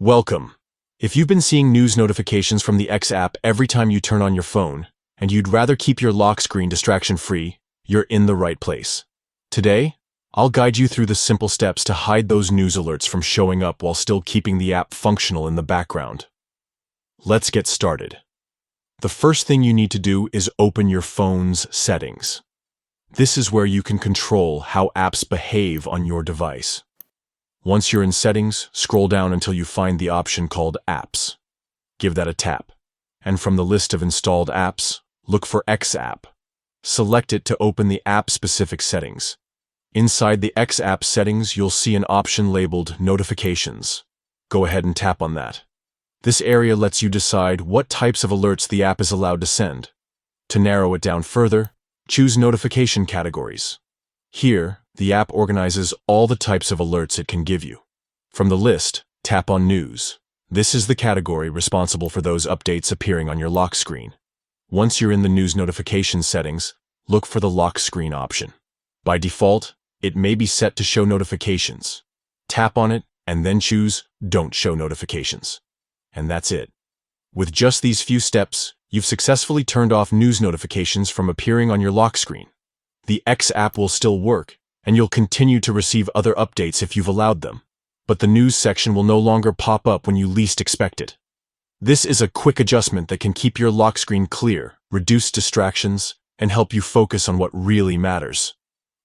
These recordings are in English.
Welcome. If you've been seeing news notifications from the X app every time you turn on your phone, and you'd rather keep your lock screen distraction-free, you're in the right place. Today, I'll guide you through the simple steps to hide those news alerts from showing up while still keeping the app functional in the background. Let's get started. The first thing you need to do is open your phone's settings. This is where you can control how apps behave on your device. Once you're in Settings, scroll down until you find the option called Apps. Give that a tap. And from the list of installed apps, look for X app. Select it to open the app-specific settings. Inside the X app settings, you'll see an option labeled Notifications. Go ahead and tap on that. This area lets you decide what types of alerts the app is allowed to send. To narrow it down further, choose Notification Categories. Here, the app organizes all the types of alerts it can give you. From the list, tap on News. This is the category responsible for those updates appearing on your lock screen. Once you're in the News notification settings, look for the lock screen option. By default, it may be set to show notifications. Tap on it and then choose Don't Show Notifications. And that's it. With just these few steps, you've successfully turned off news notifications from appearing on your lock screen. The X app will still work, and you'll continue to receive other updates if you've allowed them. But the news section will no longer pop up when you least expect it. This is a quick adjustment that can keep your lock screen clear, reduce distractions, and help you focus on what really matters.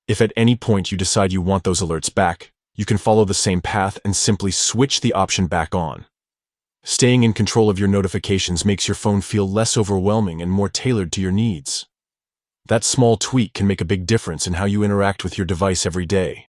If at any point you decide you want those alerts back, you can follow the same path and simply switch the option back on. Staying in control of your notifications makes your phone feel less overwhelming and more tailored to your needs. That small tweak can make a big difference in how you interact with your device every day.